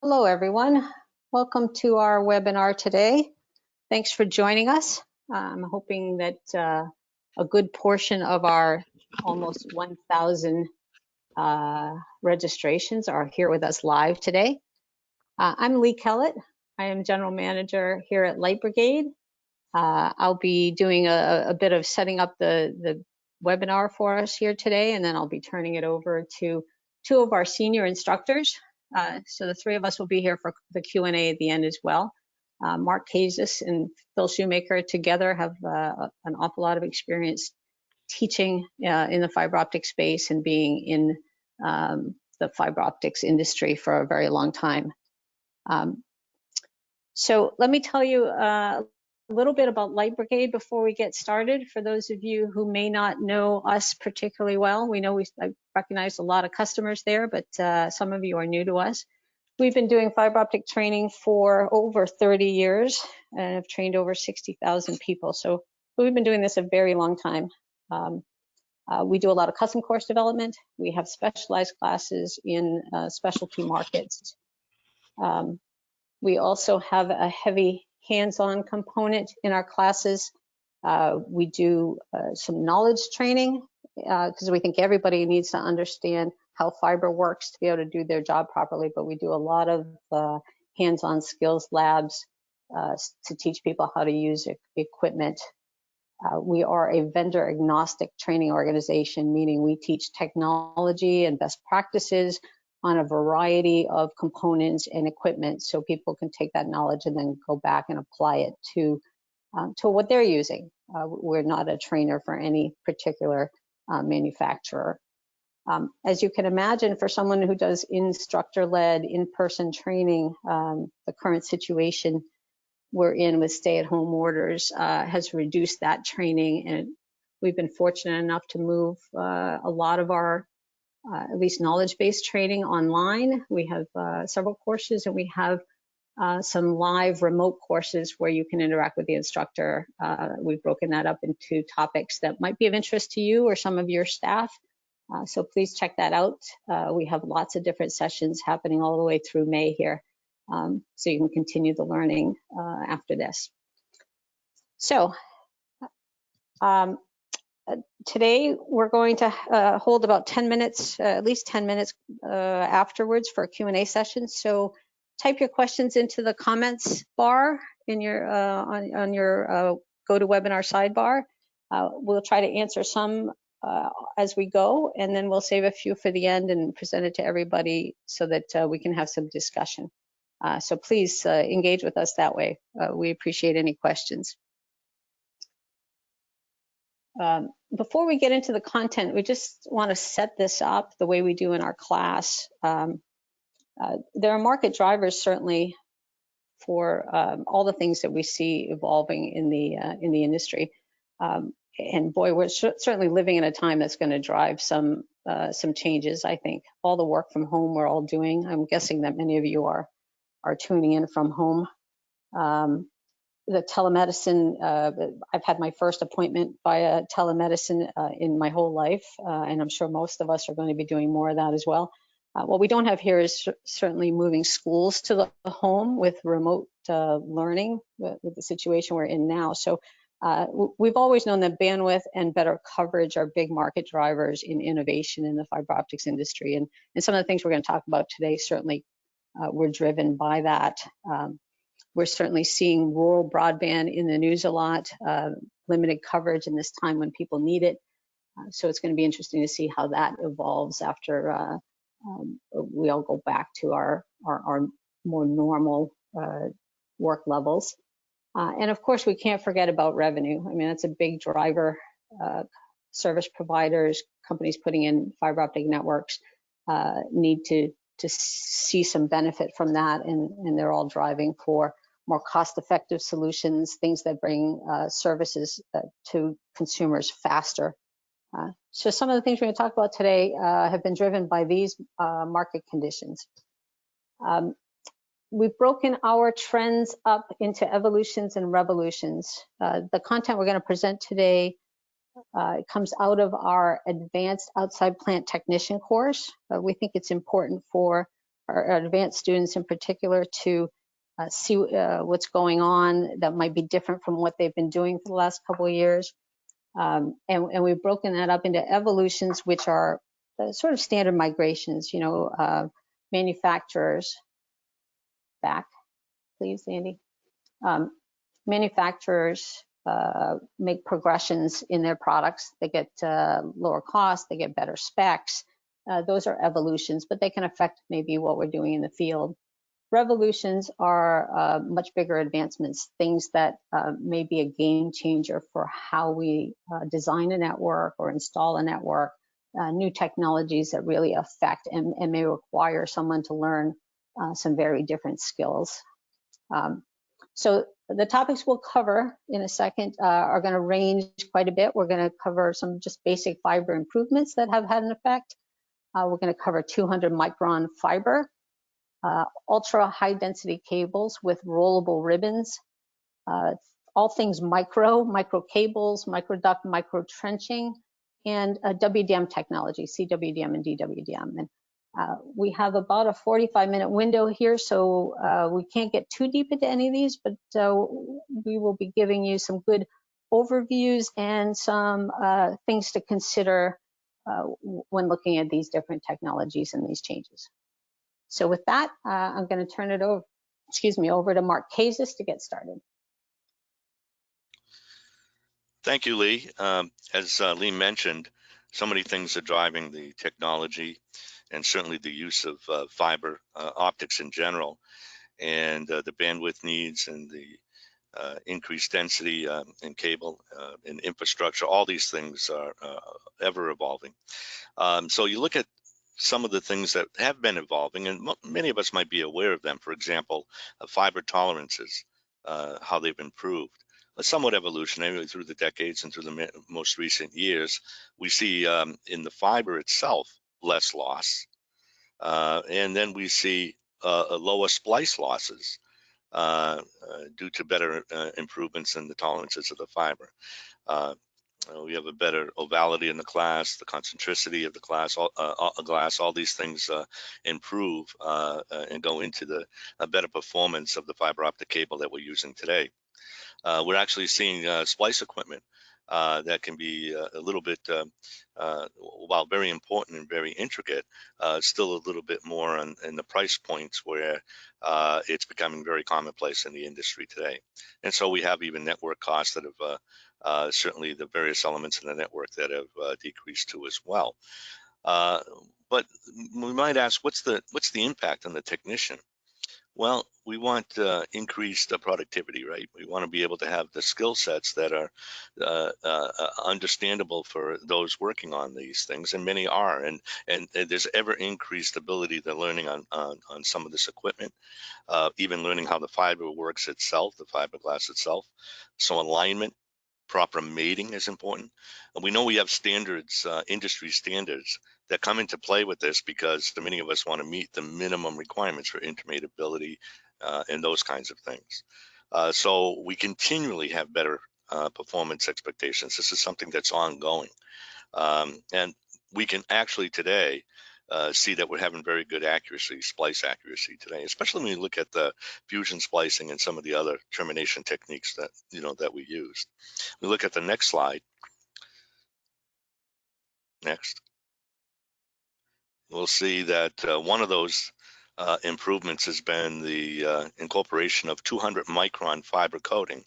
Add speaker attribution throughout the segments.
Speaker 1: Hello, everyone. Welcome to our webinar today. Thanks for joining us. I'm hoping that a good portion of our almost 1,000 registrations are here with us live today. I'm Lee Kellett. I am General Manager here at Light Brigade. I'll be doing a bit of setting up the webinar for us here today, and then I'll be turning it over to two of our senior instructors. So the three of us will be here for the Q&A at the end as well. Mark Kazis and Phil Shoemaker together have an awful lot of experience teaching in the fiber optic space and being in the fiber optics industry for a very long time. So let me tell you a little bit about Light Brigade before we get started. For those of you who may not know us particularly well, we know I recognize a lot of customers there, but some of you are new to us. We've been doing fiber optic training for over 30 years and have trained over 60,000 people. So we've been doing this a very long time. We do a lot of custom course development. We have specialized classes in specialty markets. We also have a heavy hands-on component in our classes. We do some knowledge training because we think everybody needs to understand how fiber works to be able to do their job properly, but we do a lot of hands-on skills labs to teach people how to use equipment. We are a vendor agnostic training organization, meaning we teach technology and best practices on a variety of components and equipment so people can take that knowledge and then go back and apply it to what they're using. We're not a trainer for any particular manufacturer. As you can imagine, for someone who does instructor-led in-person training, the current situation we're in with stay-at-home orders has reduced that training, and we've been fortunate enough to move a lot of our at least knowledge-based training online. We have several courses, and we have some live remote courses where you can interact with the instructor. We've broken that up into topics that might be of interest to you or some of your staff. So please check that out. We have lots of different sessions happening all the way through May here. So you can continue the learning after this. So today we're going to hold about 10 minutes, at least 10 minutes afterwards for a Q&A session. So type your questions into the comments bar in your on your GoToWebinar sidebar. We'll try to answer some as we go, and then we'll save a few for the end and present it to everybody so that we can have some discussion. So please engage with us that way. We appreciate any questions. Before we get into the content, we just want to set this up the way we do in our class. There are market drivers certainly for all the things that we see evolving in the industry. And boy, we're certainly living in a time that's going to drive some changes. I think all the work from home we're all doing. I'm guessing that many of you are tuning in from home. The telemedicine, I've had my first appointment via telemedicine in my whole life, and I'm sure most of us are going to be doing more of that as well. What we don't have here is certainly moving schools to the home with remote learning with the situation we're in now. So we've always known that bandwidth and better coverage are big market drivers in innovation in the fiber optics industry. And some of the things we're going to talk about today certainly were driven by that. We're certainly seeing rural broadband in the news a lot, limited coverage in this time when people need it. So it's going to be interesting to see how that evolves after we all go back to our more normal work levels. And of course, we can't forget about revenue. I mean, that's a big driver. Service providers, companies putting in fiber optic networks need to see some benefit from that, and they're all driving for more cost-effective solutions, things that bring services to consumers faster. So some of the things we're going to talk about today have been driven by these market conditions. We've broken our trends up into evolutions and revolutions. The content we're going to present today comes out of our advanced outside plant technician course. We think it's important for our advanced students in particular to see what's going on that might be different from what they've been doing for the last couple of years. And we've broken that up into evolutions, which are sort of standard migrations, you know, manufacturers, back, please, Andy. Manufacturers make progressions in their products. They get lower cost, they get better specs. Those are evolutions, but they can affect maybe what we're doing in the field. Revolutions are much bigger advancements, things that may be a game changer for how we design a network or install a network, new technologies that really affect and may require someone to learn some very different skills. So the topics we'll cover in a second are going to range quite a bit. We're going to cover some just basic fiber improvements that have had an effect. We're going to cover 200 micron fiber, ultra high density cables with rollable ribbons, all things micro cables, micro duct, micro trenching, and WDM technology, CWDM and DWDM. And we have about a 45-minute window here, so we can't get too deep into any of these, but we will be giving you some good overviews and some things to consider when looking at these different technologies and these changes. So with that, I'm going to turn it over, over to Mark Kazis to get started.
Speaker 2: Thank you, Lee. As Lee mentioned, so many things are driving the technology and certainly the use of fiber optics in general, and the bandwidth needs and the increased density in cable and infrastructure. All these things are ever evolving. So you look at some of the things that have been evolving, and many of us might be aware of them. For example, fiber tolerances, how they've improved. Somewhat evolutionary through the decades and through the most recent years. We see in the fiber itself less loss, and then we see lower splice losses due to better improvements in the tolerances of the fiber. We have a better ovality in the glass, the concentricity of the glass, all these things improve and go into the better performance of the fiber optic cable that we're using today. We're actually seeing splice equipment that can be a little bit, while very important and very intricate, still a little bit more in the price points where it's becoming very commonplace in the industry today. And so we have even network costs that have certainly the various elements in the network that have decreased too as well. But we might ask, what's the impact on the technician? Well, we want increased productivity, right? We want to be able to have the skill sets that are understandable for those working on these things, and many are. And there's ever increased ability to learning on some of this equipment, even learning how the fiber works itself, the fiberglass itself. So alignment, proper mating is important. And we know we have standards, industry standards that come into play with this, because many of us want to meet the minimum requirements for intermatability and those kinds of things. So we continually have better performance expectations. This is something that's ongoing. And we can actually today see that we're having very good accuracy, splice accuracy today, especially when you look at the fusion splicing and some of the other termination techniques that that we use. We look at the next slide. Next. We'll see that one of those improvements has been the incorporation of 200 micron fiber coating.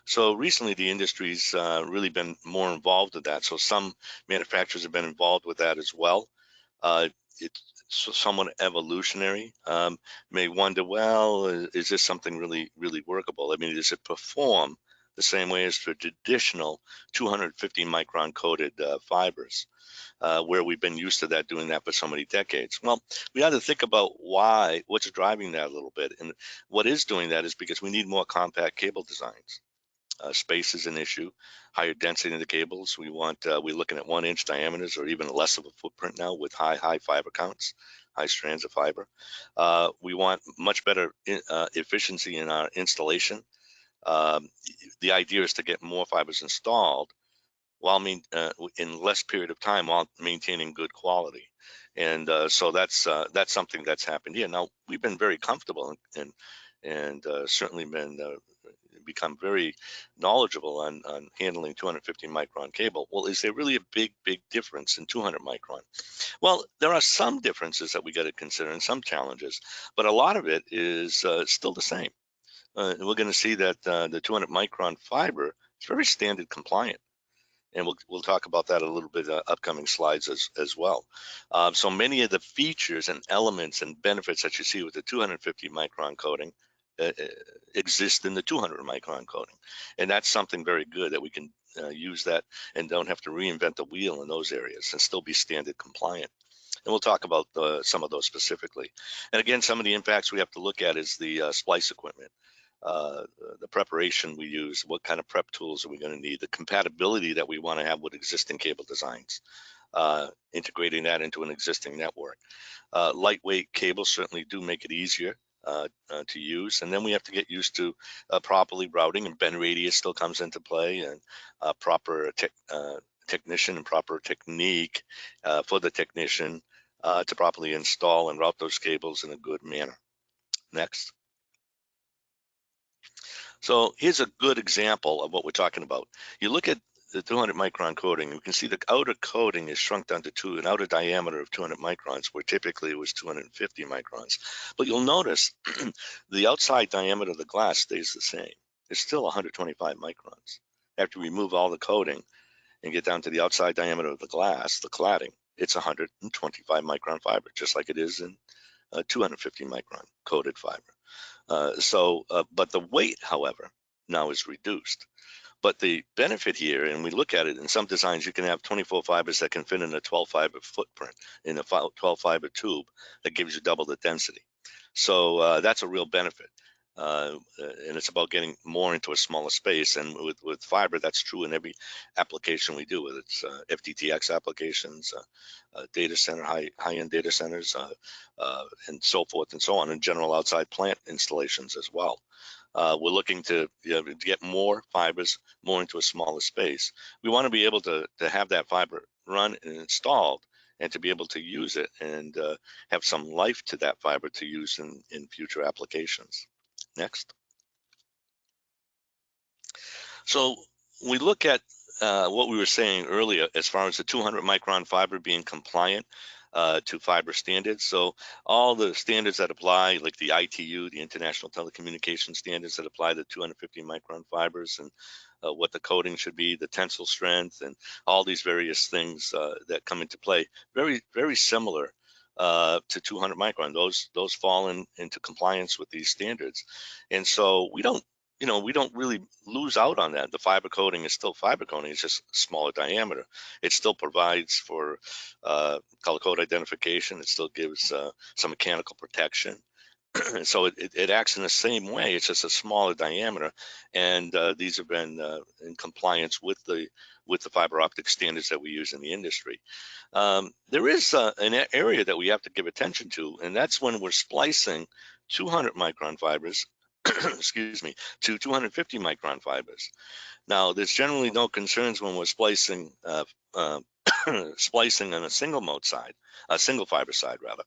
Speaker 2: So recently the industry's really been more involved with that. So some manufacturers have been involved with that as well. It's somewhat evolutionary. May wonder, well, is this something really workable? I mean, does it perform the same way as traditional 250 micron coated fibers, where we've been used to that, doing that for so many decades? Well, we had to think about what's driving that a little bit. And what is doing that is because we need more compact cable designs. Space is an issue, higher density in the cables. We're looking at 1-inch diameters or even less of a footprint now with high fiber counts, high strands of fiber. We want much better efficiency in our installation. The idea is to get more fibers installed while in less period of time while maintaining good quality. And so that's something that's happened here. Now, we've been very comfortable and certainly been become very knowledgeable on handling 250 micron cable. Well, is there really a big difference in 200 micron? Well, there are some differences that we got to consider and some challenges, but a lot of it is still the same. We're going to see that the 200 micron fiber is very standard compliant. And we'll talk about that a little bit upcoming slides as well. So many of the features and elements and benefits that you see with the 250 micron coating exist in the 200 micron coating, and that's something very good that we can use that and don't have to reinvent the wheel in those areas and still be standard compliant. And we'll talk about some of those specifically. And again, some of the impacts we have to look at is the splice equipment. The preparation we use, what kind of prep tools are we going to need, the compatibility that we want to have with existing cable designs, integrating that into an existing network. Lightweight cables certainly do make it easier to use, and then we have to get used to properly routing, and bend radius still comes into play, and proper technician and proper technique for the technician to properly install and route those cables in a good manner. Next. So here's a good example of what we're talking about. You look at the 200 micron coating, you can see the outer coating is shrunk down to an outer diameter of 200 microns, where typically it was 250 microns. But you'll notice the outside diameter of the glass stays the same. It's still 125 microns. After we remove all the coating and get down to the outside diameter of the glass, the cladding, it's 125 micron fiber, just like it is in 250 micron coated fiber. But the weight, however, now is reduced. But the benefit here, and we look at it in some designs, you can have 24 fibers that can fit in a 12 fiber footprint in a 12 fiber tube that gives you double the density. So that's a real benefit. And it's about getting more into a smaller space. And with fiber, that's true in every application we do, whether it's FTTx applications, data center, high-end data centers, and so forth and so on, and general outside plant installations as well. We're looking to get more fibers, more into a smaller space. We want to be able to have that fiber run and installed, and to be able to use it and have some life to that fiber to use in future applications. Next. So we look at what we were saying earlier as far as the 200 micron fiber being compliant to fiber standards. So all the standards that apply, like the ITU, the International Telecommunication Standards that apply to 250 micron fibers, and what the coating should be, the tensile strength, and all these various things that come into play, very, very similar to 200 micron. Those fall into compliance with these standards. And so we don't really lose out on that. The fiber coating is still fiber coating. It's just smaller diameter. It still provides for color code identification. It still gives some mechanical protection. So it acts in the same way. It's just a smaller diameter, and these have been in compliance with the fiber optic standards that we use in the industry. There is an area that we have to give attention to, and that's when we're splicing 200 micron fibers excuse me, to 250 micron fibers. Now, there's generally no concerns when we're splicing splicing on a single mode side, a single fiber side rather.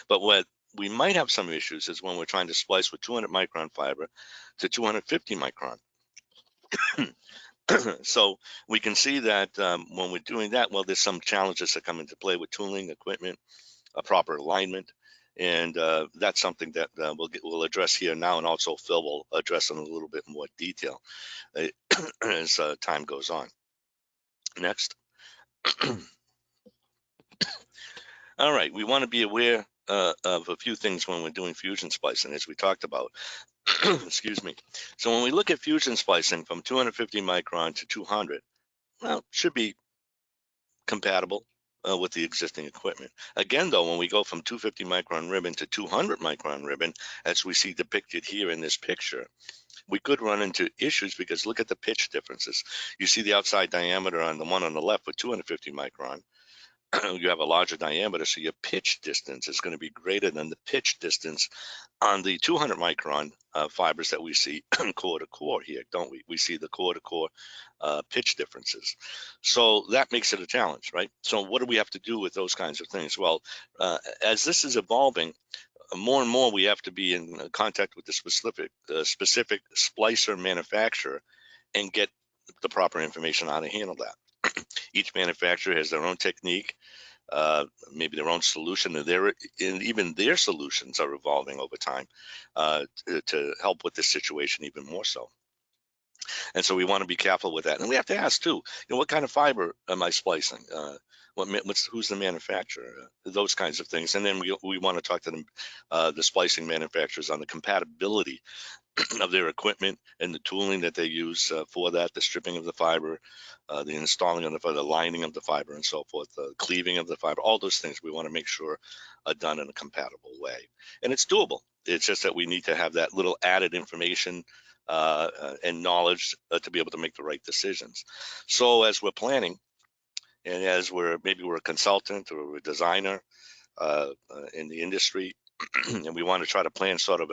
Speaker 2: But what we might have some issues is when we're trying to splice with 200 micron fiber to 250 micron. So we can see that when we're doing that, well, there's some challenges that come into play with tooling, equipment, a proper alignment. And that's something that we'll address here now, and also Phil will address in a little bit more detail as time goes on. Next. All right, we want to be aware of a few things when we're doing fusion splicing, as we talked about. Excuse me. So when we look at fusion splicing from 250 micron to 200, well, it should be compatible with the existing equipment. Again, though, when we go from 250 micron ribbon to 200 micron ribbon, as we see depicted here in this picture, we could run into issues because look at the pitch differences. You see the outside diameter on the one on the left with 250 micron you have a larger diameter, so your pitch distance is going to be greater than the pitch distance on the 200 micron fibers that we see core to core here, don't we? We see the core to core pitch differences. So that makes it a challenge, right? So what do we have to do with those kinds of things? Well, as this is evolving, more and more we have to be in contact with the specific splicer manufacturer and get the proper information on how to handle that. Each manufacturer has their own technique, maybe their own solution, and even their solutions are evolving over time to help with this situation even more so. And so we want to be careful with that. And we have to ask too, what kind of fiber am I splicing? Who's the manufacturer? Those kinds of things. And then we want to talk to them, the splicing manufacturers, on the compatibility of their equipment and the tooling that they use for that, the stripping of the fiber, the installing of the fiber, the lining of the fiber, and so forth, the cleaving of the fiber. All those things we want to make sure are done in a compatible way. And it's doable. It's just that we need to have that little added information and knowledge to be able to make the right decisions. So as we're planning, and as maybe we're a consultant or we're a designer in the industry, and we want to try to plan sort of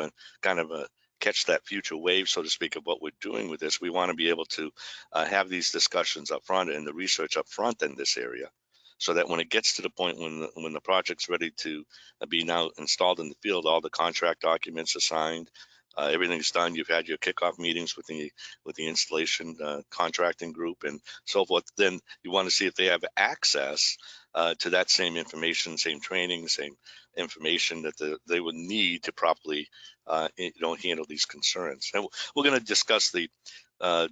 Speaker 2: catch that future wave, so to speak, of what we're doing with this, we want to be able to have these discussions up front and the research up front in this area, so that when it gets to the point when the project's ready to be now installed in the field, all the contract documents are signed, everything's done. You've had your kickoff meetings with the installation contracting group and so forth. Then you want to see if they have access to that same information, same training, same information that they would need to properly handle these concerns. And we're going to discuss the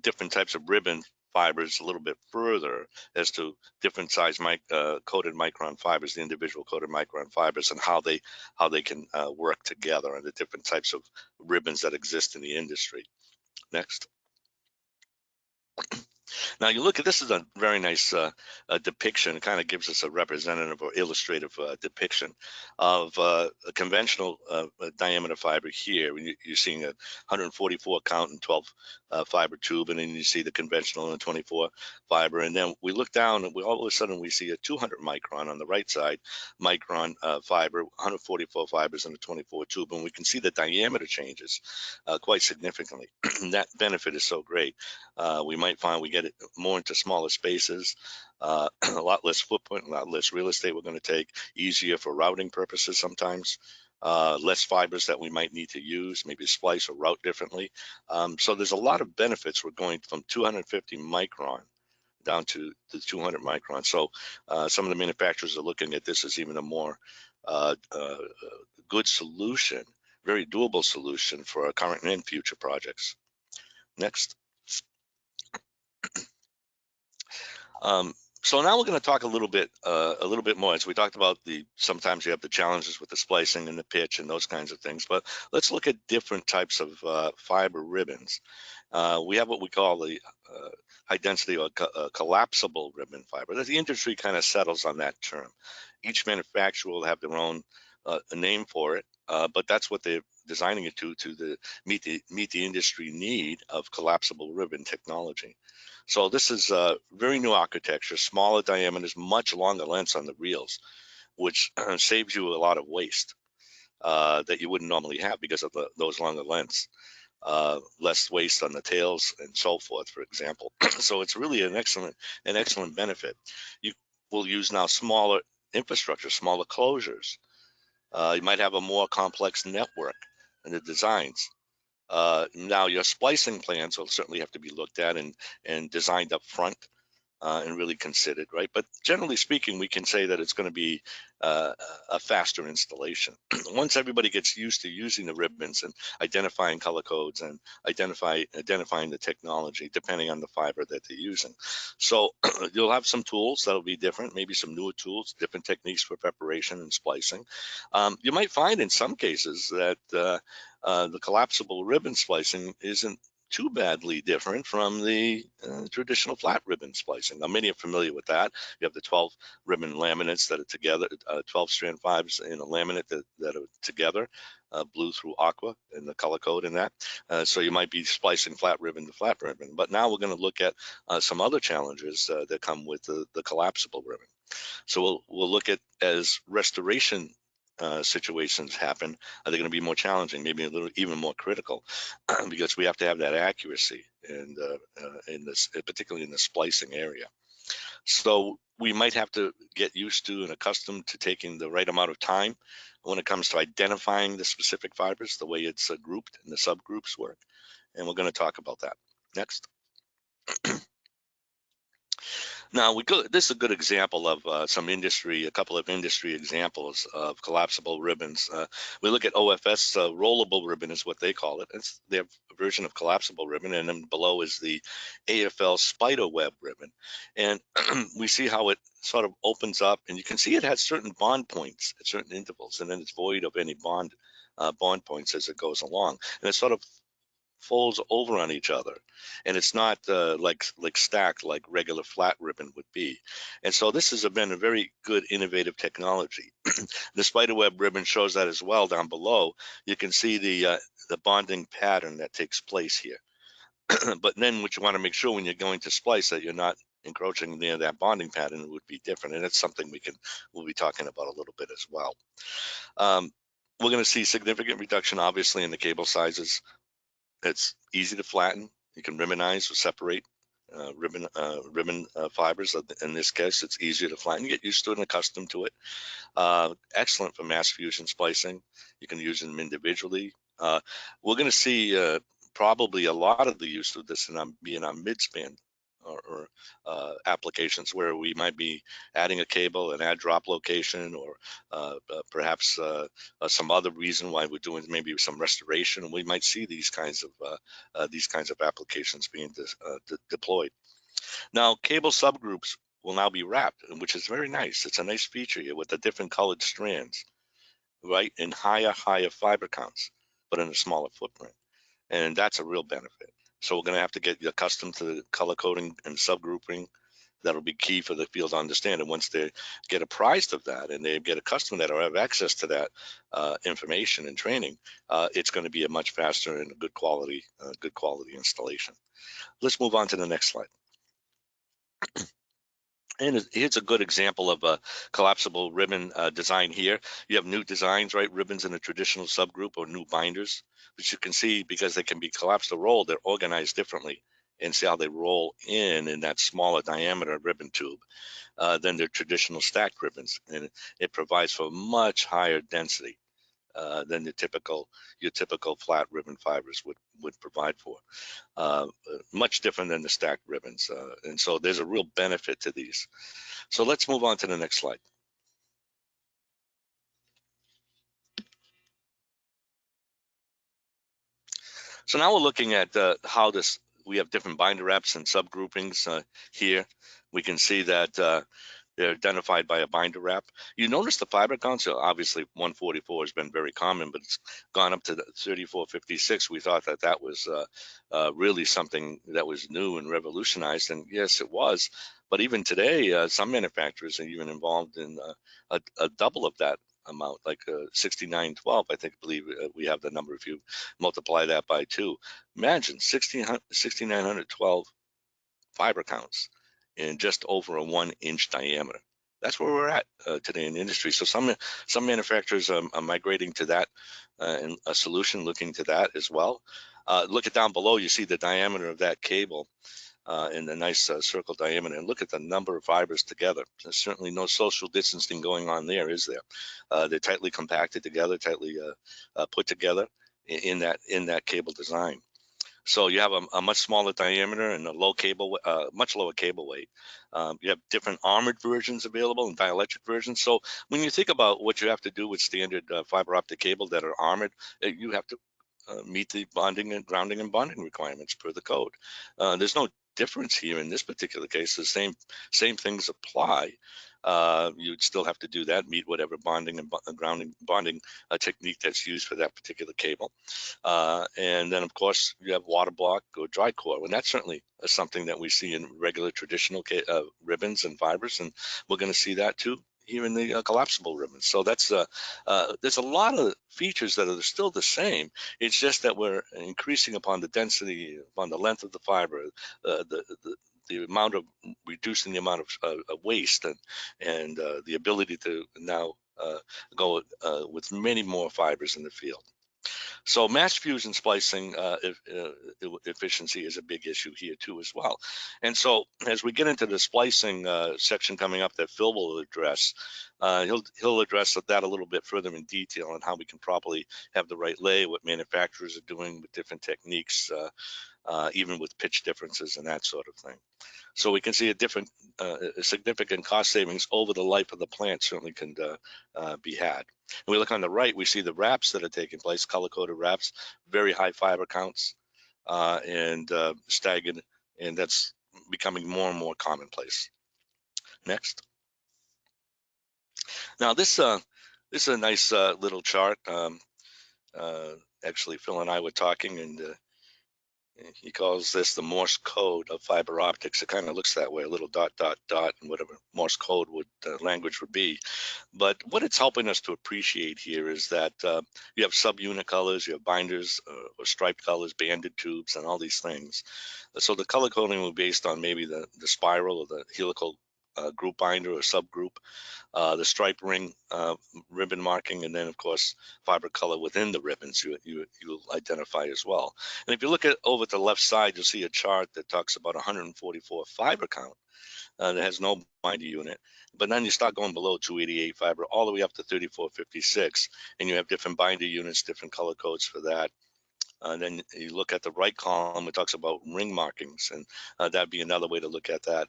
Speaker 2: different types of ribbon fibers a little bit further as to different size coated micron fibers, the individual coated micron fibers, and how they can work together, and the different types of ribbons that exist in the industry. Next. Now you look at this is a very nice depiction. It kind of gives us a representative or illustrative depiction of a conventional diameter fiber here. You're seeing a 144 count and 12 fiber tube, and then you see the conventional and 24 fiber. And then we look down, and all of a sudden we see a 200 micron on the right side, micron fiber, 144 fibers in a 24 tube, and we can see the diameter changes quite significantly. That benefit is so great. We might find we get it more into smaller spaces, a lot less footprint, a lot less real estate we're going to take, easier for routing purposes sometimes, less fibers that we might need to use, maybe splice or route differently. So there's a lot of benefits. We're going from 250 micron down to the 200 micron. So some of the manufacturers are looking at this as even a more good solution, very doable solution for our current and future projects. Next. So now we're going to talk a little bit more. As we talked about, sometimes you have the challenges with the splicing and the pitch and those kinds of things. But let's look at different types of fiber ribbons. We have what we call the high density or collapsible ribbon fiber. The industry kind of settles on that term. Each manufacturer will have their own name for it, but that's what they're designing it to meet the industry need of collapsible ribbon technology. So this is a very new architecture, smaller diameters, much longer lengths on the reels, which saves you a lot of waste that you wouldn't normally have because of those longer lengths. Less waste on the tails and so forth, for example. So it's really an excellent benefit. You will use now smaller infrastructure, smaller closures. You might have a more complex network in the designs. Now your splicing plans will certainly have to be looked at and designed up front and really considered, right? But generally speaking, we can say that it's going to be a faster installation. Once everybody gets used to using the ribbons and identifying color codes and identifying the technology, depending on the fiber that they're using. So you'll have some tools that'll be different, maybe some newer tools, different techniques for preparation and splicing. You might find in some cases that the collapsible ribbon splicing isn't too badly different from the traditional flat ribbon splicing. Now, many are familiar with that. You have the 12 ribbon laminates that are together, 12 strand fibers in a laminate that are together, blue through aqua and the color code in that. So you might be splicing flat ribbon to flat ribbon. But now we're going to look at some other challenges that come with the collapsible ribbon. So we'll look at, as restoration situations happen, are they going to be more challenging, maybe a little even more critical, because we have to have that accuracy, and in this, particularly in the splicing area. So we might have to get used to and accustomed to taking the right amount of time when it comes to identifying the specific fibers, the way it's grouped and the subgroups work. And we're going to talk about that next. Now, this is a good example of a couple of industry examples of collapsible ribbons. We look at OFS, rollable ribbon is what they call it. It's their version of collapsible ribbon, and then below is the AFL spider web ribbon. And we see how it sort of opens up, and you can see it has certain bond points at certain intervals, and then it's void of any bond points as it goes along. And it sort of folds over on each other, and it's not like stacked like regular flat ribbon would be. And so this has been a very good innovative technology. The spiderweb ribbon shows that as well. Down below you can see the bonding pattern that takes place here. But then what you want to make sure when you're going to splice that you're not encroaching near that bonding pattern would be different, and it's something we'll be talking about a little bit as well. We're going to see significant reduction obviously in the cable sizes. It's easy to flatten. You can ribbonize or separate ribbon fibers. In this case, it's easier to flatten. You get used to it and accustomed to it. Excellent for mass fusion splicing. You can use them individually. We're going to see probably a lot of the use of this being on mid-span or applications where we might be adding a cable, an add drop location, or perhaps some other reason why we're doing maybe some restoration. We might see these kinds of applications being deployed. Now, cable subgroups will now be wrapped, which is very nice. It's a nice feature here with the different colored strands, right, and higher fiber counts, but in a smaller footprint. And that's a real benefit. So we're going to have to get accustomed to the color coding and subgrouping. That'll be key for the field to understand. And once they get apprised of that and they get accustomed to that or have access to that information and training, it's going to be a much faster and good quality installation. Let's move on to the next slide. And here's a good example of a collapsible ribbon design here. You have new designs, right? Ribbons in a traditional subgroup or new binders, which you can see because they can be collapsed or rolled, they're organized differently. And see how they roll in that smaller diameter ribbon tube than their traditional stacked ribbons. And it provides for much higher density than your typical flat ribbon fibers would provide for. Much different than the stacked ribbons. And so there's a real benefit to these. So let's move on to the next slide. So now we're looking at how we have different binder wraps and subgroupings here. We can see that they're identified by a binder wrap. You notice the fiber counts, so obviously 144 has been very common, but it's gone up to 3456. We thought that was really something that was new and revolutionized, and yes, it was. But even today, some manufacturers are even involved in a double of that amount, like 6912, I believe we have the number. If you multiply that by 2, imagine 6912 fiber counts in just over a 1-inch diameter. That's where we're at today in the industry. So some manufacturers are migrating to that and a solution looking to that as well. Look at down below, you see the diameter of that cable in the nice circle diameter, and look at the number of fibers together. There's certainly no social distancing going on there, is there? They're tightly compacted together, tightly put together in that cable design. So you have a much smaller diameter and a much lower cable weight. You have different armored versions available and dielectric versions. So when you think about what you have to do with standard fiber optic cable that are armored, you have to meet the bonding and grounding and bonding requirements per the code. There's no difference here in this particular case. The same things apply. You'd still have to do that, meet whatever bonding and grounding bonding technique that's used for that particular cable. And then, of course, you have water block or dry core, and that's certainly something that we see in regular traditional ribbons and fibers, and we're going to see that too here in the collapsible ribbons. So that's there's a lot of features that are still the same. It's just that we're increasing upon the density, upon the length of the fiber, the amount of reducing the amount of waste and the ability to now go with many more fibers in the field. So mass fusion splicing efficiency is a big issue here too as well. And so as we get into the splicing section coming up that Phil will address, he'll address that a little bit further in detail on how we can properly have the right lay, what manufacturers are doing with different techniques, even with pitch differences and that sort of thing. So we can see a significant cost savings over the life of the plant certainly can be had. And we look on the right, we see the wraps that are taking place, color-coded wraps, very high fiber counts and staggered, and that's becoming more and more commonplace. Next. Now this is a nice little chart. Actually, Phil and I were talking, and he calls this the Morse code of fiber optics. It kind of looks that way, a little dot, dot, dot, and whatever Morse code language would be. But what it's helping us to appreciate here is that you have subunit colors, you have binders or striped colors, banded tubes, and all these things. So the color coding will be based on maybe the spiral or the helical group binder or subgroup, the stripe ring ribbon marking, and then of course fiber color within the ribbons you'll identify as well. And if you look at over to the left side, you'll see a chart that talks about 144 fiber count that has no binder unit. But then you start going below 288 fiber all the way up to 3456, and you have different binder units, different color codes for that. Then you look at the right column, it talks about ring markings, and that'd be another way to look at that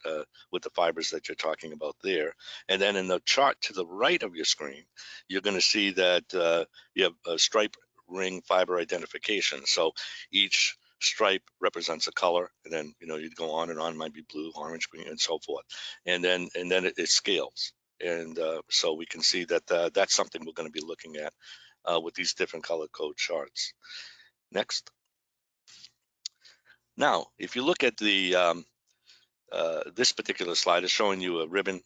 Speaker 2: with the fibers that you're talking about there. And then in the chart to the right of your screen, you're going to see that you have a stripe ring fiber identification. So each stripe represents a color, and then you'd go on and on, it might be blue, orange, green, and so forth. And then it scales. And so we can see that that's something we're going to be looking at with these different color code charts. Next. Now, if you look at the this particular slide is showing you a ribbon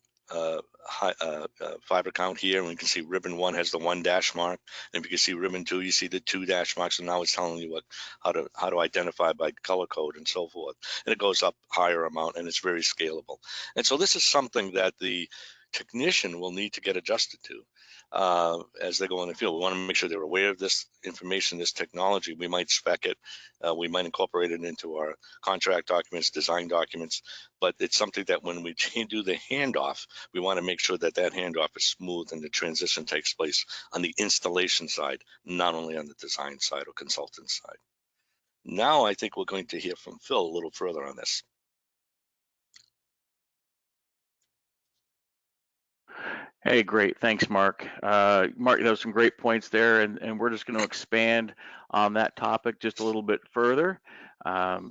Speaker 2: fiber count here, and we can see ribbon 1 has the 1 dash mark, and if you can see ribbon 2, you see the 2 dash marks. And now it's telling you how to identify by color code and so forth, and it goes up higher amount, and it's very scalable. And so this is something that the technician will need to get adjusted to as they go in the field. We want to make sure they're aware of this information, this technology. We might spec it, we might incorporate it into our contract documents, design documents, but it's something that when we do the handoff, we want to make sure that handoff is smooth and the transition takes place on the installation side, not only on the design side or consultant side. Now I think we're going to hear from Phil a little further on this.
Speaker 3: Hey, great. Thanks, Mark. Mark, those some great points there, and we're just going to expand on that topic just a little bit further.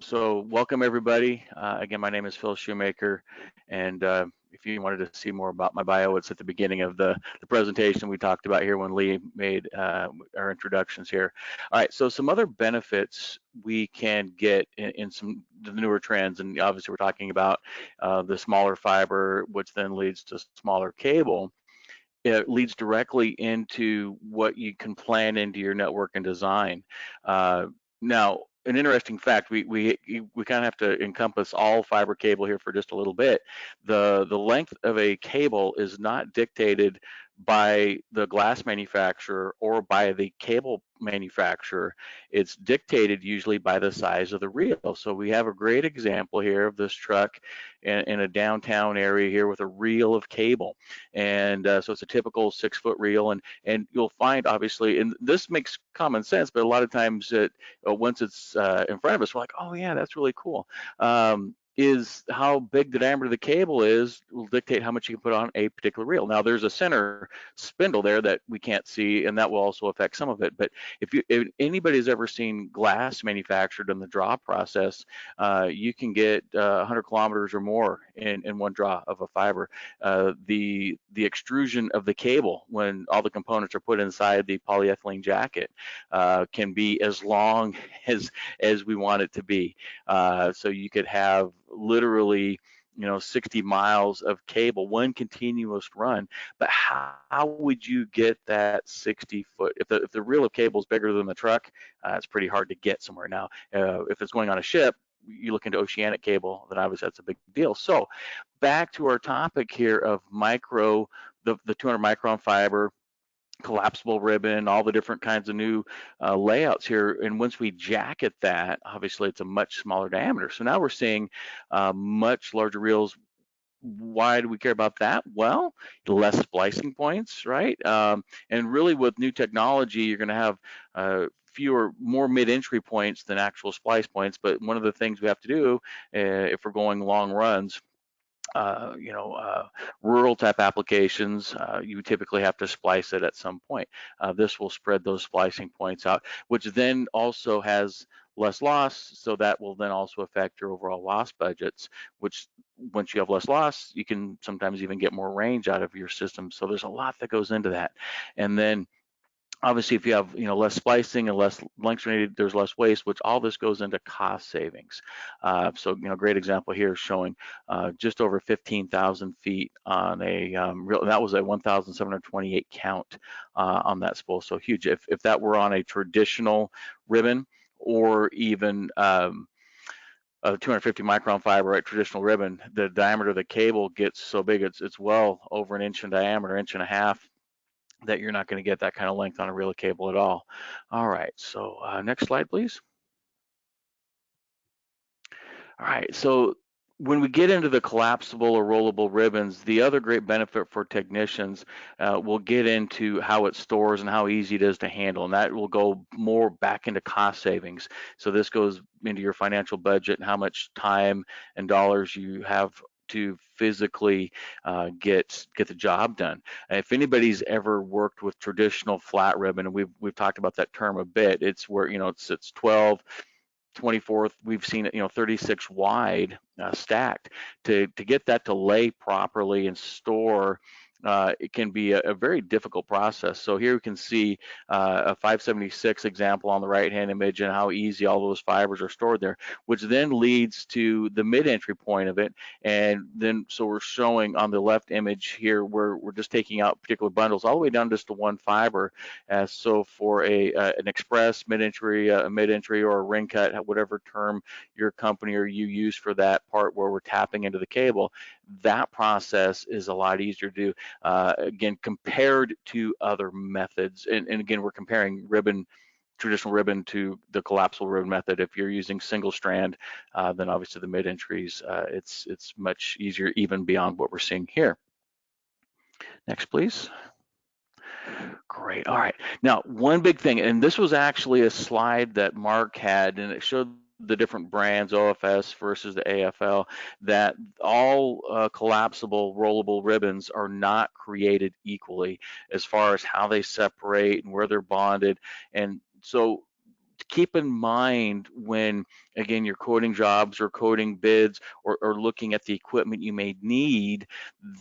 Speaker 3: So welcome, everybody. Again, my name is Phil Shoemaker, and if you wanted to see more about my bio, it's at the beginning of the presentation we talked about here when Lee made our introductions here. All right, so some other benefits we can get in some the newer trends, and obviously we're talking about the smaller fiber, which then leads to smaller cable. It leads directly into what you can plan into your network and design. Now, an interesting fact, we kind of have to encompass all fiber cable here for just a little bit. The length of a cable is not dictated by the glass manufacturer or by the cable manufacturer. It's dictated usually by the size of the reel. So we have a great example here of this truck in a downtown area here with a reel of cable. And so it's a typical 6-foot reel, and you'll find obviously, and this makes common sense, but a lot of times once it's in front of us, we're like, oh yeah, that's really cool. Is how big the diameter of the cable is will dictate how much you can put on a particular reel. Now there's a center spindle there that we can't see, and that will also affect some of it. But if anybody's ever seen glass manufactured in the draw process, you can get 100 kilometers or more in one draw of a fiber. The extrusion of the cable when all the components are put inside the polyethylene jacket can be as long as we want it to be. So you could have literally 60 miles of cable, one continuous run. But how would you get that 60-foot? If the reel of cable is bigger than the truck, it's pretty hard to get somewhere. Now, if it's going on a ship, you look into oceanic cable, then obviously that's a big deal. So back to our topic here of micro, the 200 micron fiber, collapsible ribbon, all the different kinds of new layouts here. And once we jacket that, obviously it's a much smaller diameter. So now we're seeing much larger reels. Why do we care about that? Well, less splicing points, right? And really with new technology, you're going to have more mid-entry points than actual splice points. But one of the things we have to do if we're going long runs, rural type applications, you typically have to splice it at some point. This will spread those splicing points out, which then also has less loss, so that will then also affect your overall loss budgets, which once you have less loss, you can sometimes even get more range out of your system. So there's a lot that goes into that. And then obviously, if you have less splicing and less length rated, there's less waste, which all this goes into cost savings. So great example here showing just over 15,000 feet on a that was a 1,728 count on that spool. So huge. If that were on a traditional ribbon or even a 250 micron fiber, right, traditional ribbon, the diameter of the cable gets so big it's well over an inch in diameter, inch and a half, that you're not going to get that kind of length on a reel of cable at all. All right, so next slide, please. All right, so when we get into the collapsible or rollable ribbons, the other great benefit for technicians, we'll get into how it stores and how easy it is to handle, and that will go more back into cost savings. So this goes into your financial budget and how much time and dollars you have to physically get the job done. And if anybody's ever worked with traditional flat ribbon, and we've talked about that term a bit, it's where it's 12, 24th, we've seen it 36 wide stacked. To get that to lay properly and store, it can be a very difficult process. So here we can see a 576 example on the right hand image and how easy all those fibers are stored there, which then leads to the mid-entry point of it. And then so we're showing on the left image here where we're just taking out particular bundles all the way down just to one fiber. So for an express mid-entry, a mid-entry or a ring cut, whatever term your company or you use for that part where we're tapping into the cable, that process is a lot easier to do. Again, compared to other methods, and again, we're comparing traditional ribbon to the collapsible ribbon method. If you're using single strand, then obviously the mid-entries, it's much easier even beyond what we're seeing here. Next, please. Great. All right. Now, one big thing, and this was actually a slide that Mark had, and it showed the different brands, OFS versus the AFL, that all collapsible rollable ribbons are not created equally as far as how they separate and where they're bonded. And so keep in mind when, again, you're quoting jobs or quoting bids or looking at the equipment you may need,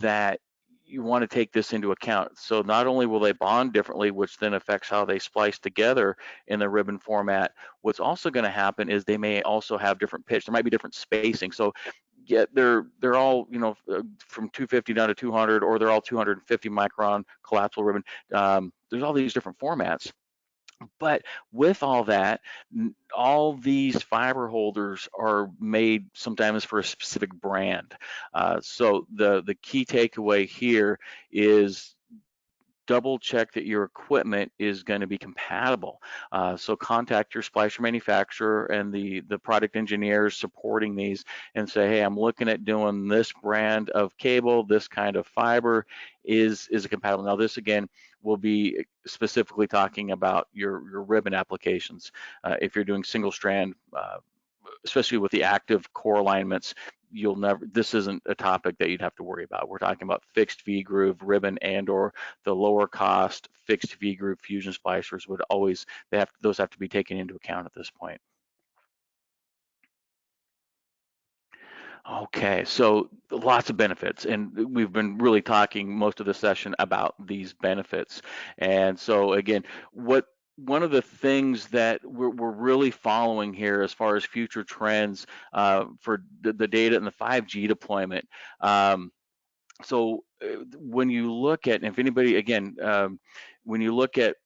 Speaker 3: that you want to take this into account. So not only will they bond differently, which then affects how they splice together in the ribbon format, what's also going to happen is they may also have different pitch. There might be different spacing. So yeah, they're all, from 250 down to 200, or they're all 250 micron collapsible ribbon. There's all these different formats. But with all that, all these fiber holders are made sometimes for a specific brand. So the key takeaway here is double check that your equipment is going to be compatible. So contact your splicer manufacturer and the product engineers supporting these and say, hey, I'm looking at doing this brand of cable, this kind of fiber, is it compatible? Now this again will be specifically talking about your ribbon applications. If you're doing single strand, especially with the active core alignments, this isn't a topic that you'd have to worry about. We're talking about fixed V-groove ribbon and or the lower cost fixed V-groove fusion splicers would always, those have to be taken into account at this point. Okay, so lots of benefits, and we've been really talking most of the session about these benefits. And so again, one of the things that we're really following here as far as future trends for the data and the 5G deployment. So when you look at, if anybody, again, when you look at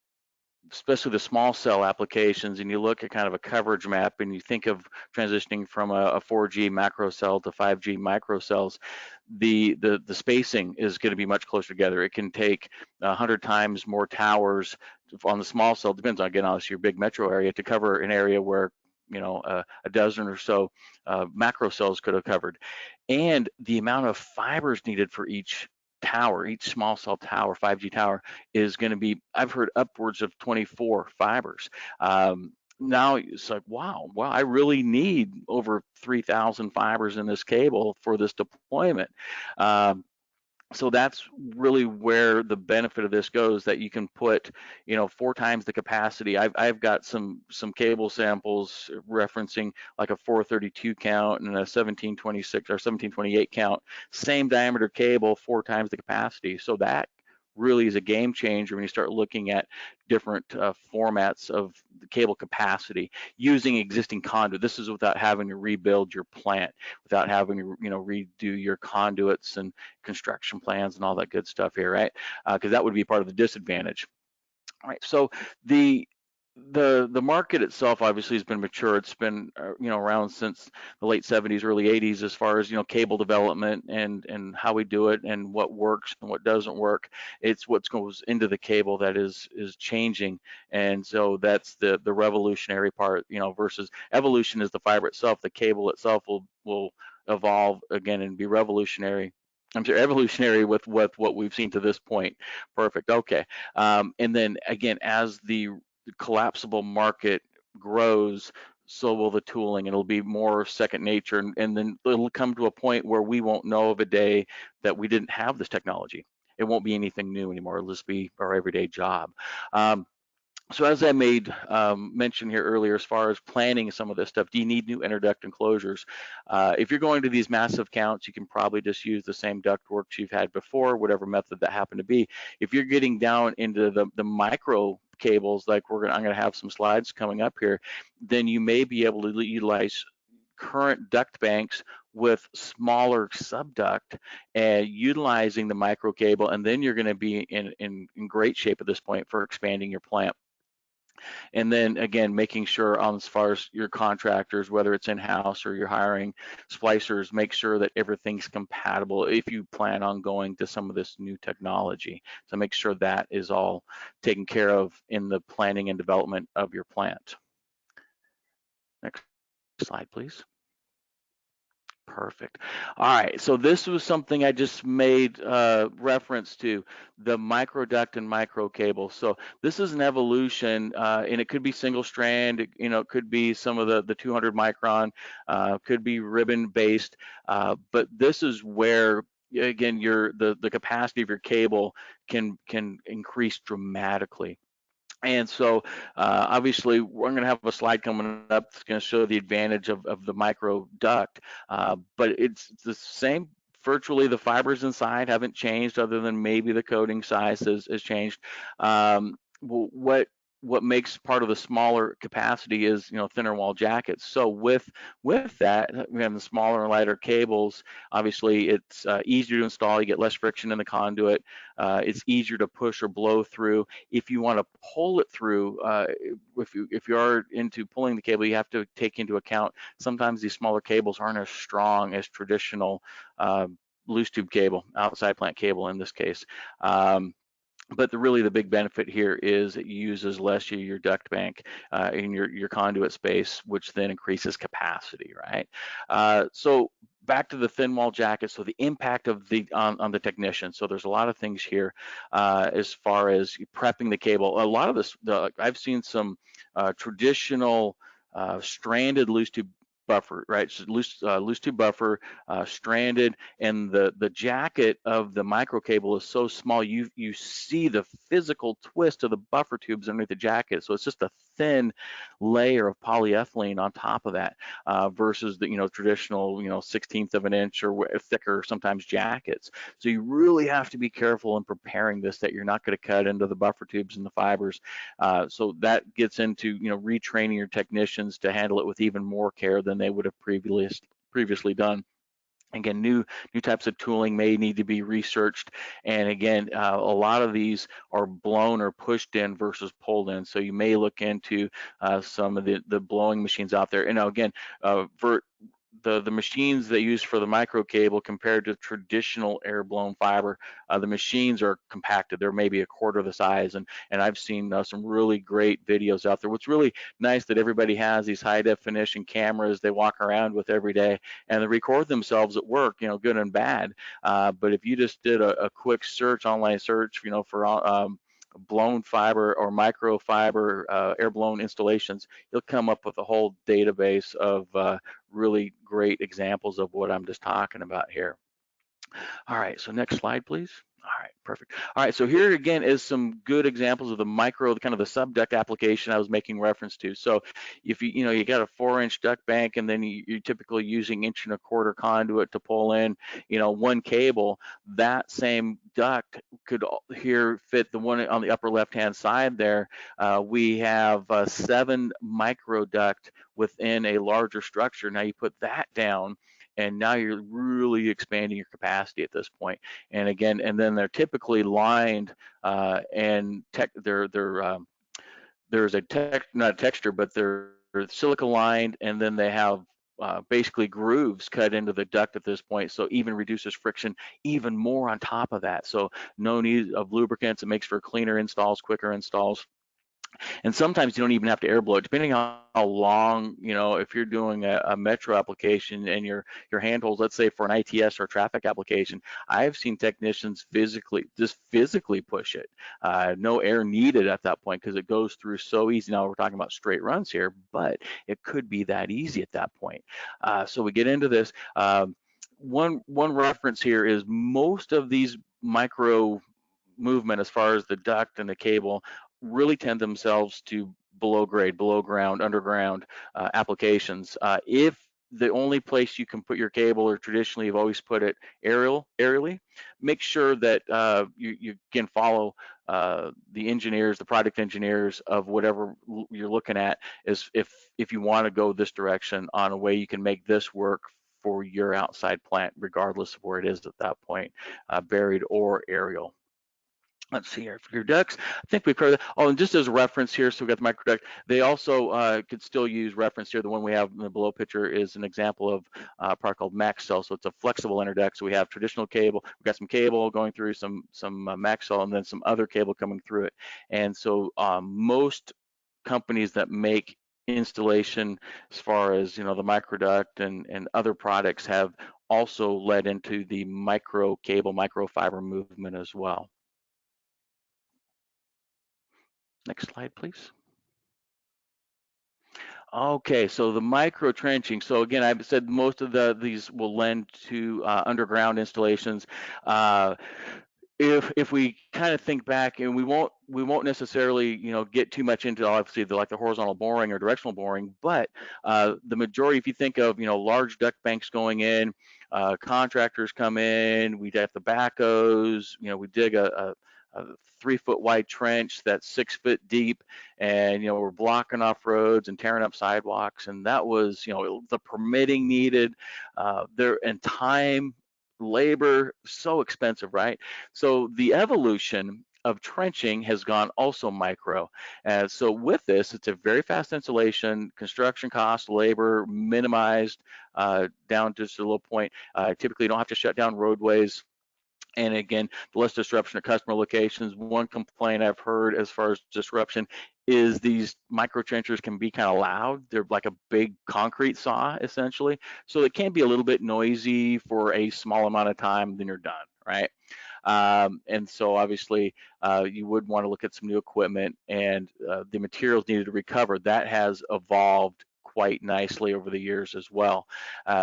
Speaker 3: especially the small cell applications, and you look at kind of a coverage map and you think of transitioning from a 4G macro cell to 5G micro cells, the spacing is going to be much closer together. It can take 100 times more towers on the small cell, depends on, again, obviously your big metro area, to cover an area where, you know, a dozen or so macro cells could have covered. And the amount of fibers needed for each tower, each small cell tower, 5G tower, is going to be, I've heard, upwards of 24 fibers. Now it's like, wow, I really need over 3,000 fibers in this cable for this deployment. So that's really where the benefit of this goes, that you can put, you know, 4 times the capacity. I've got some cable samples referencing like a 432 count and a 1726 or 1728 count, same diameter cable, 4 times the capacity. So that really is a game changer when you start looking at different formats of the cable capacity using existing conduit. This is without having to rebuild your plant, without having to, you know, redo your conduits and construction plans and all that good stuff here, right? Because that would be part of the disadvantage. All right, so the market itself obviously has been mature. It's been you know, around since the late 70s, early 80s, as far as, you know, cable development and how we do it and what works and what doesn't work. It's what goes into the cable that is changing, and so that's the revolutionary part, you know, versus evolution is the fiber itself. The cable itself will evolve again and be revolutionary. I'm sorry, evolutionary with what we've seen to this point. Perfect. Okay. And then again, as the collapsible market grows, so will the tooling. It'll be more second nature, and then it'll come to a point where we won't know of a day that we didn't have this technology. It won't be anything new anymore. It'll just be our everyday job. So as I made mention here earlier, as far as planning some of this stuff, do you need new interduct enclosures? If you're going to these massive counts, you can probably just use the same ductworks you've had before, whatever method that happened to be. If you're getting down into the micro cables, like I'm gonna have some slides coming up here, then you may be able to utilize current duct banks with smaller subduct and utilizing the micro cable, and then you're going to be in great shape at this point for expanding your plant. And then again, making sure as far as your contractors, whether it's in-house or you're hiring splicers, make sure that everything's compatible if you plan on going to some of this new technology. So make sure that is all taken care of in the planning and development of your plant. Next slide, please. Perfect. All right, so this was something I just made reference to, the microduct and micro cable. So this is an evolution, and it could be single strand, you know, it could be some of the 200 micron, could be ribbon based, but this is where, again, the capacity of your cable can increase dramatically. And so obviously we're going to have a slide coming up that's going to show the advantage of the micro duct, but it's the same. Virtually the fibers inside haven't changed, other than maybe the coating size has changed. What makes part of the smaller capacity is, you know, thinner wall jackets. So with that, we have the smaller and lighter cables. Obviously, it's easier to install. You get less friction in the conduit. It's easier to push or blow through. If you want to pull it through, if you are into pulling the cable, you have to take into account sometimes these smaller cables aren't as strong as traditional loose tube cable, outside plant cable in this case. But really the big benefit here is it uses less of your duct bank in your conduit space, which then increases capacity, right? So back to the thin wall jacket. So the impact of on the technician. So there's a lot of things here as far as prepping the cable. A lot of this, I've seen some traditional stranded loose tube buffer, right? So loose tube buffer, stranded, and the jacket of the micro cable is so small you see the physical twist of the buffer tubes underneath the jacket. So it's just a thin layer of polyethylene on top of that versus the, you know, traditional, you know, 1/16 of an inch or thicker sometimes jackets. So you really have to be careful in preparing this, that you're not going to cut into the buffer tubes and the fibers. So that gets into, you know, retraining your technicians to handle it with even more care than they would have previously done. Again, new types of tooling may need to be researched, and again, a lot of these are blown or pushed in versus pulled in. So you may look into some of the blowing machines out there. And now again, for the machines they use for the micro cable compared to traditional air blown fiber, the machines are compacted. They're maybe a quarter the size, and I've seen some really great videos out there. What's really nice that everybody has these high definition cameras they walk around with every day, and they record themselves at work, good and bad. But if you just did a quick search, online search, for blown fiber or microfiber air blown installations, you'll come up with a whole database of really great examples of what I'm just talking about here. All right, so next slide, please. All right, perfect. All right, so here again is some good examples of the micro, kind of the sub-duct application I was making reference to. So if you got a 4-inch duct bank, and then you're typically using 1.25-inch conduit to pull in, one cable, that same duct could here fit the one on the upper left-hand side there. We have 7 micro duct within a larger structure. Now you put that down, and now you're really expanding your capacity at this point. And again, and then they're typically lined and there's not a texture, but they're silica lined, and then they have basically grooves cut into the duct at this point, so even reduces friction even more on top of that. So no need of lubricants. It makes for cleaner installs, quicker installs. And sometimes you don't even have to air blow it, depending on how long, if you're doing a metro application and your handholds, let's say for an ITS or traffic application, I've seen technicians physically push it. No air needed at that point because it goes through so easy. Now we're talking about straight runs here, but it could be that easy at that point. So we get into this. One reference here is most of these micro movement as far as the duct and the cable really tend themselves to below grade, below ground, underground applications. If the only place you can put your cable, or traditionally you've always put it aerially, make sure that you can follow the engineers, the product engineers of whatever you're looking at, is if you want to go this direction on a way you can make this work for your outside plant, regardless of where it is at that point, buried or aerial. Let's see here for your ducts. I think we've covered that. Oh, and just as a reference here, so we've got the micro duct. They also could still use reference here. The one we have in the below picture is an example of a product called Maxcell. So it's a flexible interduct. So we have traditional cable. We've got some cable going through, some Maxcell, and then some other cable coming through it. And so most companies that make installation as far as the microduct and other products have also led into the micro cable, microfiber movement as well. Next slide, please. Okay, so the micro trenching. So again, I've said most of these will lend to underground installations. If we kind of think back, and we won't necessarily get too much into obviously like the horizontal boring or directional boring, but the majority, if you think of large duct banks going in, contractors come in, we have the backhoes, we dig a 3-foot wide trench that's 6 foot deep, and we're blocking off roads and tearing up sidewalks, and that was the permitting needed there, and time, labor, so expensive, right? So the evolution of trenching has gone also micro. So with this, it's a very fast installation, construction cost, labor minimized down to just a low point. Typically you don't have to shut down roadways. And again, less disruption at customer locations. One complaint I've heard as far as disruption is these micro trenchers can be kind of loud. They're like a big concrete saw, essentially. So it can be a little bit noisy for a small amount of time, then you're done, right? And so obviously you would want to look at some new equipment, and the materials needed to recover. That has evolved quite nicely over the years as well,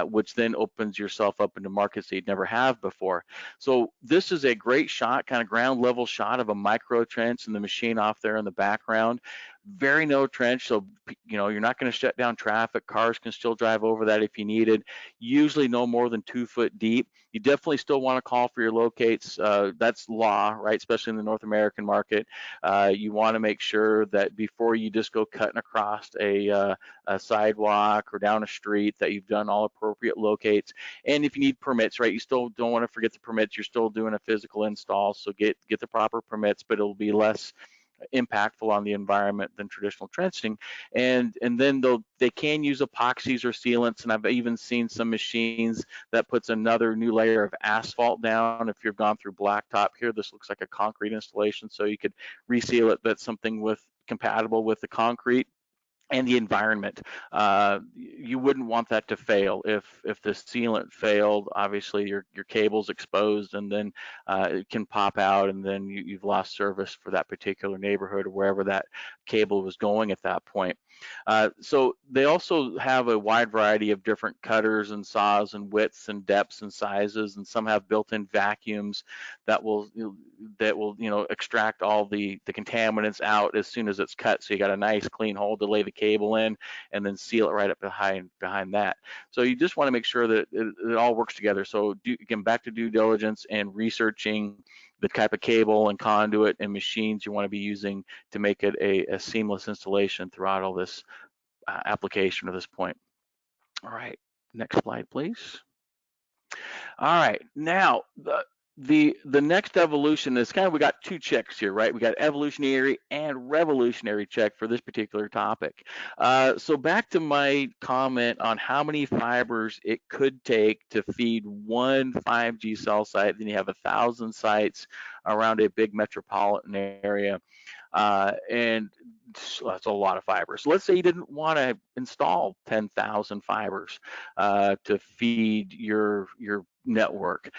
Speaker 3: which then opens yourself up into markets that you'd never have before. So this is a great shot, kind of ground level shot of a micro trench and the machine off there in the background. very narrow trench, so you're not going to shut down traffic. Cars can still drive over that if you needed. Usually no more than 2 foot deep. You definitely still want to call for your locates. That's law, right? Especially in the North American market. You want to make sure that before you just go cutting across a sidewalk or down a street, that you've done all appropriate locates. And if you need permits, right, you still don't want to forget the permits. You're still doing a physical install, so get the proper permits, but it'll be less impactful on the environment than traditional trenching. And then they can use epoxies or sealants, and I've even seen some machines that puts another new layer of asphalt down. If you've gone through blacktop here, this looks like a concrete installation, so you could reseal it. That's something compatible with the concrete and the environment. You wouldn't want that to fail. If the sealant failed, obviously your cable's exposed, and then it can pop out, and then you've lost service for that particular neighborhood or wherever that cable was going at that point. So they also have a wide variety of different cutters and saws and widths and depths and sizes, and some have built-in vacuums that will extract all the contaminants out as soon as it's cut. So you got a nice clean hole to lay the cable in, and then seal it right up behind that. So you just want to make sure that it all works together. So again, back to due diligence and researching the type of cable and conduit and machines you want to be using to make it a seamless installation throughout all this application to this point. All right, next slide, please. All right, now the next evolution is we got two checks here, right? We got evolutionary and revolutionary check for this particular topic. So back to my comment on how many fibers it could take to feed one 5G cell site. Then you have 1,000 sites around a big metropolitan area. And that's a lot of fibers. So let's say you didn't want to install 10,000 fibers to feed your network.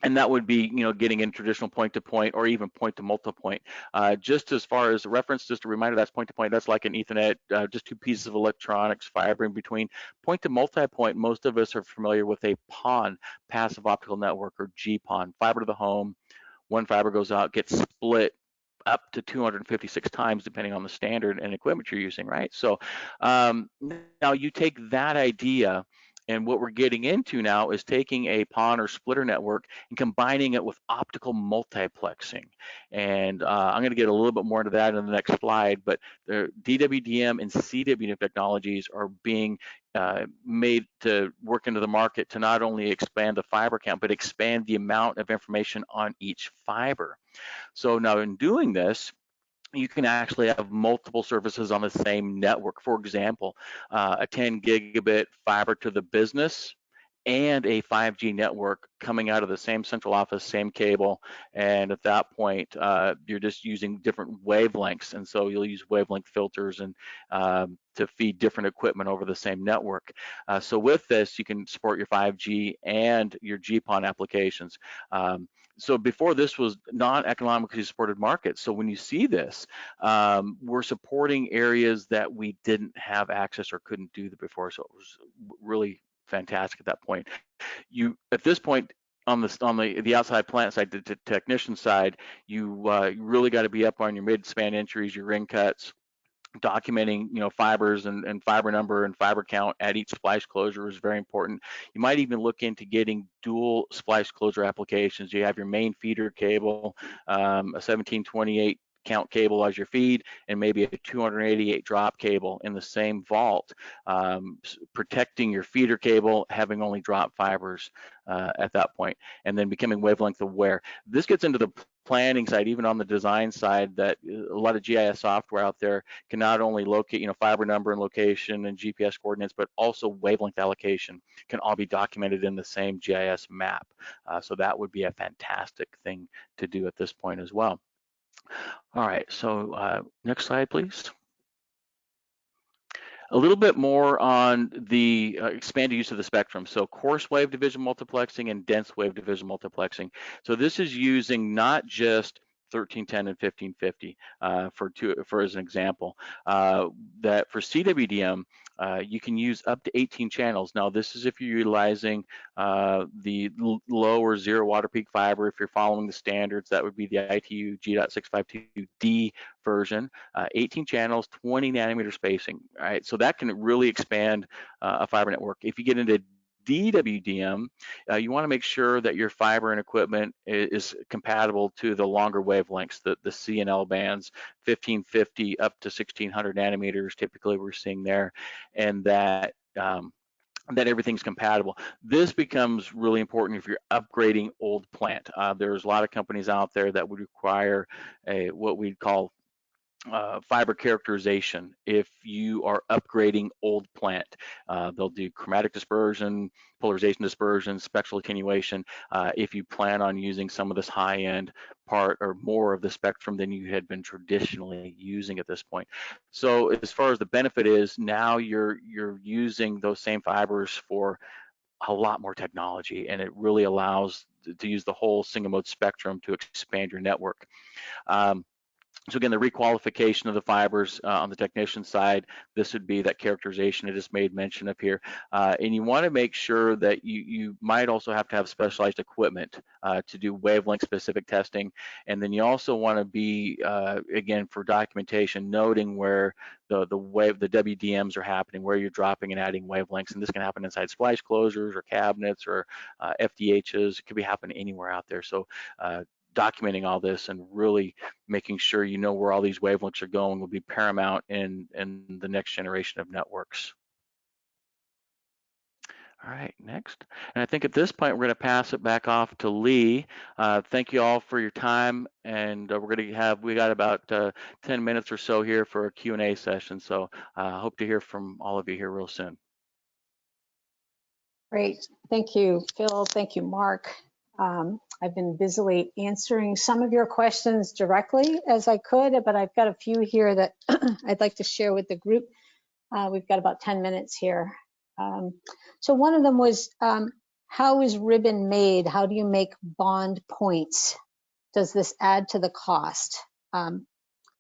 Speaker 3: And that would be, getting in traditional point-to-point or even point-to-multipoint. Just as far as reference, just a reminder, that's point-to-point. That's like an Ethernet, just two pieces of electronics, fiber in between. Point-to-multipoint, most of us are familiar with a PON, passive optical network, or GPON, fiber to the home. One fiber goes out, gets split up to 256 times, depending on the standard and equipment you're using, right? So now you take that idea, and what we're getting into now is taking a PON or splitter network and combining it with optical multiplexing. And I'm going to get a little bit more into that in the next slide, but the DWDM and CWDM technologies are being made to work into the market to not only expand the fiber count, but expand the amount of information on each fiber. So now in doing this, you can actually have multiple services on the same network. For example, a 10 gigabit fiber to the business and a 5G network coming out of the same central office, same cable, and at that point, you're just using different wavelengths, and so you'll use wavelength filters and to feed different equipment over the same network. So with this, you can support your 5G and your GPON applications. So before, this was non-economically supported markets. So when you see this, we're supporting areas that we didn't have access or couldn't do before. So it was really fantastic at that point. At this point, on the outside plant side, the technician side, you really got to be up on your mid-span entries, your ring cuts, documenting fibers and fiber number and fiber count at each splice closure is very important. You might even look into getting dual splice closure applications. You have your main feeder cable, a 1728 count cable as your feed, and maybe a 288 drop cable in the same vault, protecting your feeder cable, having only drop fibers at that point, and then becoming wavelength aware. This gets into the planning side, even on the design side, that a lot of GIS software out there can not only locate, fiber number and location and GPS coordinates, but also wavelength allocation can all be documented in the same GIS map. So that would be a fantastic thing to do at this point as well. All right, so next slide, please. A little bit more on the expanded use of the spectrum. So coarse wave division multiplexing and dense wave division multiplexing. So this is using not just 1310 and 1550 for as an example. That for CWDM, You can use up to 18 channels. Now, this is if you're utilizing the low or zero water peak fiber. If you're following the standards, that would be the ITU G.652D version. 18 channels, 20 nanometer spacing. All right, so that can really expand a fiber network. If you get into DWDM, you want to make sure that your fiber and equipment is compatible to the longer wavelengths, the CNL bands, 1550 up to 1600 nanometers, typically we're seeing there, and that that everything's compatible. This becomes really important if you're upgrading old plant. There's a lot of companies out there that would require what we'd call fiber characterization if you are upgrading old plant. They'll do chromatic dispersion, polarization dispersion, spectral attenuation if you plan on using some of this high-end part or more of the spectrum than you had been traditionally using at this point. So as far as the benefit is, now you're using those same fibers for a lot more technology, and it really allows to use the whole single mode spectrum to expand your network. So again, the requalification of the fibers on the technician side, this would be that characterization I just made mention of here. And you want to make sure that you might also have to have specialized equipment to do wavelength specific testing. And then you also want to be, again, for documentation, noting where the WDMs are happening, where you're dropping and adding wavelengths. And this can happen inside splice closures or cabinets or FTHs. It could be happening anywhere out there. So documenting all this and really making sure you know where all these wavelengths are going will be paramount in the next generation of networks. All right, next. And I think at this point, we're going to pass it back off to Lee. Thank you all for your time. And we got about 10 minutes or so here for a Q&A session. So I hope to hear from all of you here real soon.
Speaker 1: Great. Thank you, Phil. Thank you, Mark. I've been busily answering some of your questions directly as I could, but I've got a few here that I'd like to share with the group. We've got about 10 minutes here. So one of them was, how is ribbon made? How do you make bond points? Does this add to the cost?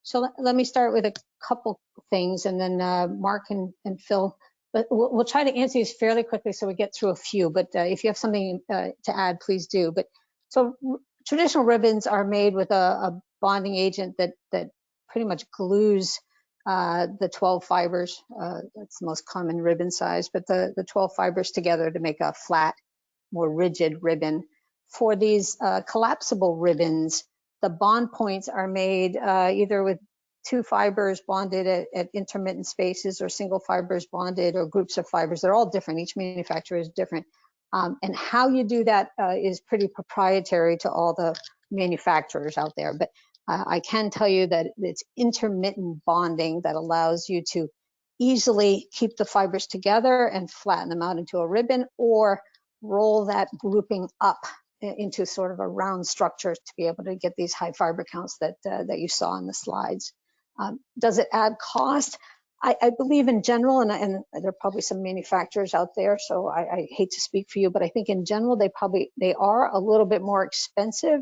Speaker 1: So let me start with a couple things, and then Mark and Phil, but we'll try to answer these fairly quickly so we get through a few, but if you have something to add, please do. But so traditional ribbons are made with a bonding agent that pretty much glues the 12 fibers. That's the most common ribbon size, but the 12 fibers together to make a flat, more rigid ribbon. For these collapsible ribbons, the bond points are made either with 2 fibers bonded at intermittent spaces, or single fibers bonded, or groups of fibers. They're all different. Each manufacturer is different. And how you do that is pretty proprietary to all the manufacturers out there. But I can tell you that it's intermittent bonding that allows you to easily keep the fibers together and flatten them out into a ribbon, or roll that grouping up into sort of a round structure to be able to get these high fiber counts that you saw in the slides. Does it add cost? I believe in general, and there are probably some manufacturers out there, so I hate to speak for you, but I think in general they are a little bit more expensive,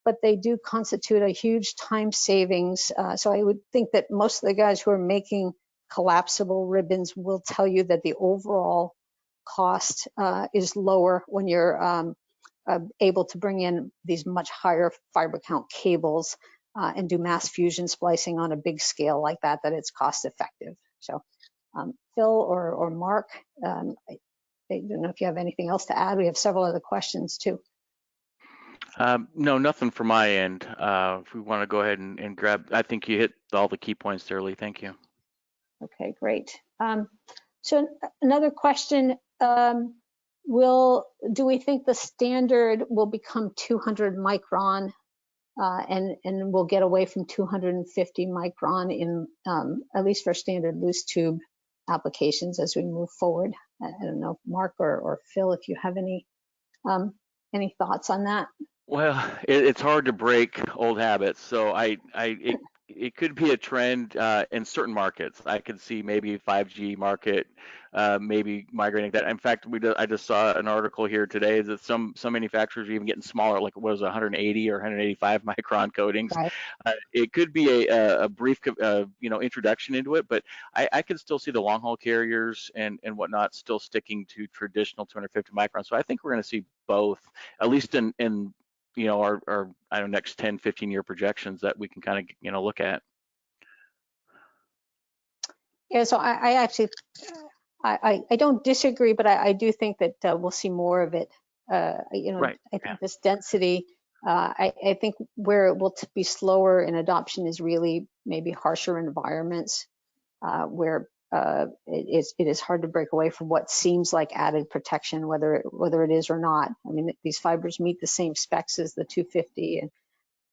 Speaker 1: but they do constitute a huge time savings. So I would think that most of the guys who are making collapsible ribbons will tell you that the overall cost is lower when you're able to bring in these much higher fiber count cables and do mass fusion splicing on a big scale like that it's cost effective. So Phil or Mark, I don't know if you have anything else to add. We have several other questions too.
Speaker 3: No, nothing from my end. If we want to go ahead and grab, I think you hit all the key points there, Lee. Thank you. Okay, great.
Speaker 1: So another question, do we think the standard will become 200 micron and we'll get away from 250 micron in at least for standard loose tube applications as we move forward? I don't know, Mark or Phil, if you have any thoughts on that.
Speaker 3: Well, it's hard to break old habits, so it it could be a trend in certain markets. I could see maybe 5G market maybe migrating that. In fact, I just saw an article here today that some manufacturers are even getting smaller, like what was 180 or 185 micron coatings.
Speaker 1: Right.
Speaker 3: It could be a brief introduction into it, but I can still see the long haul carriers and whatnot still sticking to traditional 250 microns. So I think we're going to see both, at least in our I don't know, next 10, 15 year projections that we can kind of look at.
Speaker 1: Yeah, so I actually I don't disagree, but I do think that we'll see more of it.
Speaker 3: Right.
Speaker 1: I think this density, I think where it will be slower in adoption is really maybe harsher environments where it is hard to break away from what seems like added protection, whether it is or not. I mean, these fibers meet the same specs as the 250, and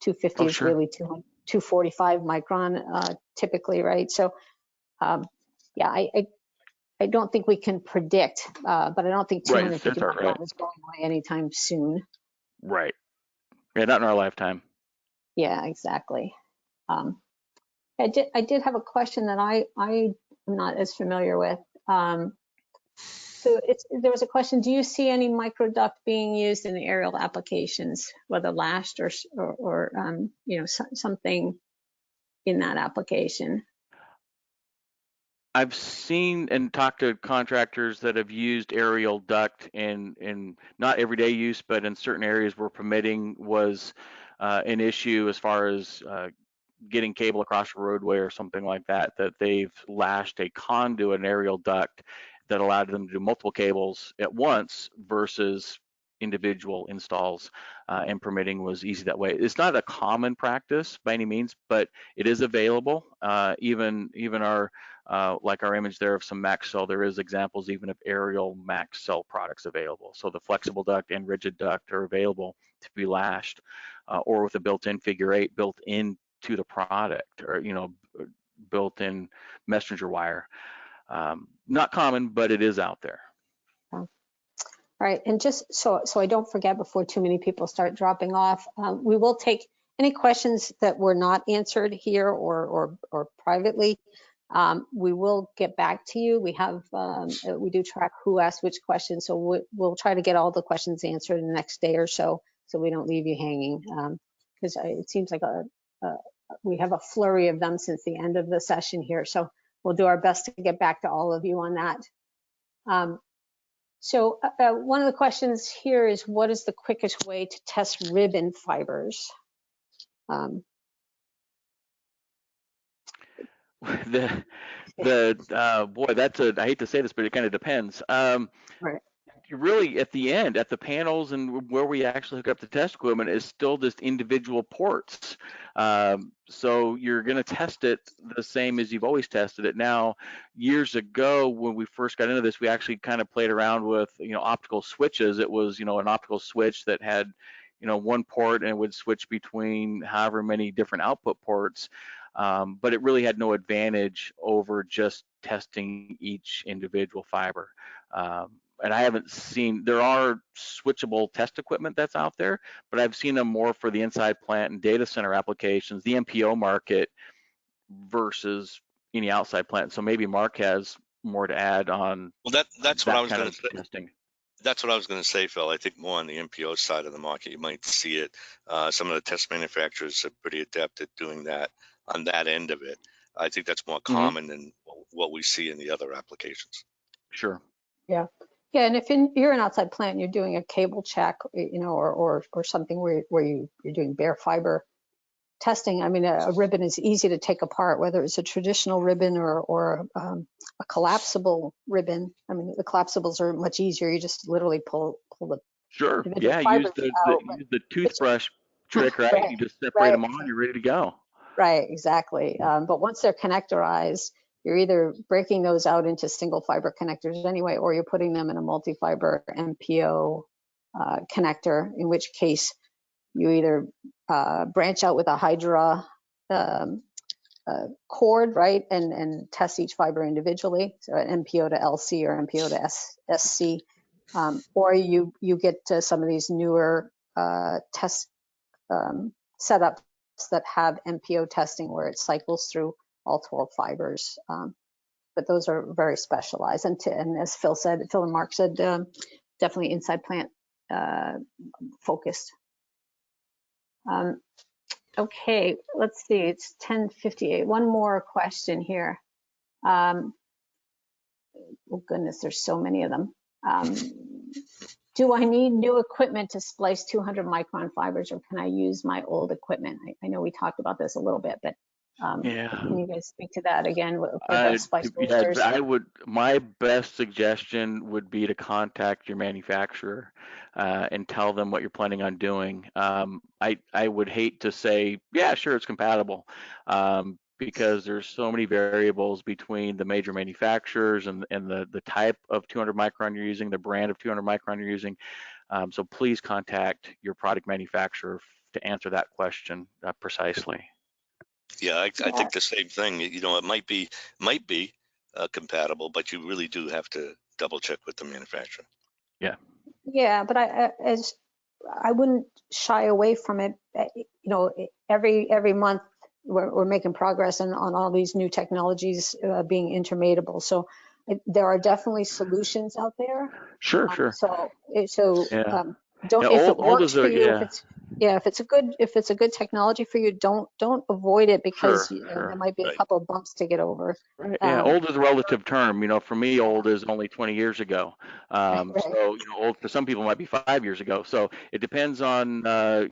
Speaker 1: 250 is
Speaker 3: Sure.
Speaker 1: really 245 micron typically, right? So yeah, I don't think we can predict, but I don't think 250 micron is going away anytime soon.
Speaker 3: Right. Yeah, not in our lifetime.
Speaker 1: Yeah, exactly. I did have a question that I am not as familiar with. So there was a question, do you see any microduct being used in the aerial applications, whether lashed or something in that application?
Speaker 3: I've seen and talked to contractors that have used aerial duct in not everyday use, but in certain areas where permitting was an issue as far as getting cable across a roadway or something like that, that they've lashed a conduit, an aerial duct that allowed them to do multiple cables at once versus individual installs, and permitting was easy that way. It's not a common practice by any means, but it is available. Even our like our image there of some max cell, there is examples even of aerial max cell products available. So the flexible duct and rigid duct are available to be lashed, or with a built-in figure 8 built into the product, or built-in messenger wire. Not common, but it is out there.
Speaker 1: Right, and just so I don't forget before too many people start dropping off, we will take any questions that were not answered here or privately. We will get back to you. We do track who asked which question, so we'll try to get all the questions answered in the next day or so we don't leave you hanging. Because it seems like we have a flurry of them since the end of the session here, so we'll do our best to get back to all of you on that. So one of the questions here is, what is the quickest way to test ribbon fibers?
Speaker 3: Boy, that's I hate to say this, but it kind of depends.
Speaker 1: Right.
Speaker 3: Really, at the end, at the panels and where we actually hook up the test equipment is still just individual ports. So you're going to test it the same as you've always tested it. Now, years ago, when we first got into this, we actually kind of played around with, optical switches. It was, an optical switch that had, one port, and it would switch between however many different output ports. But it really had no advantage over just testing each individual fiber. And I haven't seen, there are switchable test equipment that's out there, but I've seen them more for the inside plant and data center applications, the MPO market versus any outside plant. So maybe Mark has more to add on.
Speaker 2: Well, that's what I was going to say.
Speaker 3: Testing.
Speaker 2: That's what I was going to say, Phil. I think more on the MPO side of the market, you might see it. Some of the test manufacturers are pretty adept at doing that on that end of it. I think that's more common than what we see in the other applications.
Speaker 3: Sure.
Speaker 1: Yeah. Yeah, and if you're an outside plant and you're doing a cable check, or something where you're doing bare fiber testing, I mean, a ribbon is easy to take apart, whether it's a traditional ribbon or a collapsible ribbon. I mean, the collapsibles are much easier. You just literally pull the
Speaker 3: yeah, use the toothbrush trick, right?
Speaker 1: Right?
Speaker 3: You just separate them on, you're ready to go.
Speaker 1: Right, exactly. But once they're connectorized, you're either breaking those out into single fiber connectors anyway, or you're putting them in a multi-fiber MPO connector, in which case you either branch out with a Hydra cord, right, and test each fiber individually, so an MPO to LC or MPO to SC, or you get to some of these newer test setups that have MPO testing where it cycles through all 12 fibers. But those are very specialized. And as Phil and Mark said, definitely inside plant focused. Okay, let's see, it's 10:58. One more question here. Oh goodness, there's so many of them. Do I need new equipment to splice 200 micron fibers, or can I use my old equipment? I know we talked about this a little bit, but
Speaker 3: Yeah.
Speaker 1: can you guys speak to that again for the splice filters?
Speaker 3: My best suggestion would be to contact your manufacturer and tell them what you're planning on doing. I would hate to say, yeah, sure, it's compatible, because there's so many variables between the major manufacturers and the type of 200 micron you're using, the brand of 200 micron you're using. So please contact your product manufacturer to answer that question precisely.
Speaker 2: Yeah, I think the same thing. You know, it might be compatible, but you really do have to double check with the manufacturer.
Speaker 1: Yeah. Yeah, but I wouldn't shy away from it. You know, every month we're making progress on all these new technologies being intermatable. So there are definitely solutions out there.
Speaker 3: Sure.
Speaker 1: So don't,
Speaker 3: Yeah,
Speaker 1: if it works for you, if it's a good technology for you, don't avoid it because there might be a couple of bumps to get over.
Speaker 3: Right. Yeah, old is a relative term. You know, for me, old is only 20 years ago.
Speaker 1: Right.
Speaker 3: So, you know, old for some people might be 5 years ago. So it depends on,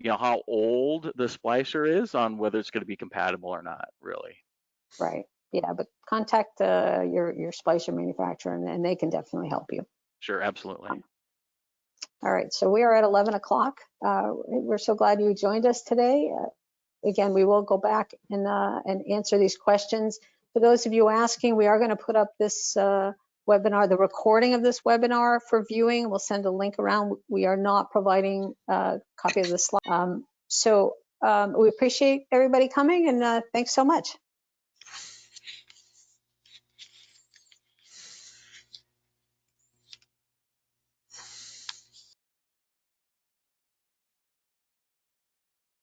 Speaker 3: you know, how old the splicer is on whether it's going to be compatible or not, really.
Speaker 1: Right. Yeah, but contact your splicer manufacturer and they can definitely help you.
Speaker 3: Sure, absolutely.
Speaker 1: All right, so we are at 11 o'clock. We're so glad you joined us today. Again, we will go back and answer these questions. For those of you asking, we are going to put up this webinar, the recording of this webinar for viewing. We'll send a link around. We are not providing a copy of the slide. So we appreciate everybody coming, and thanks so much.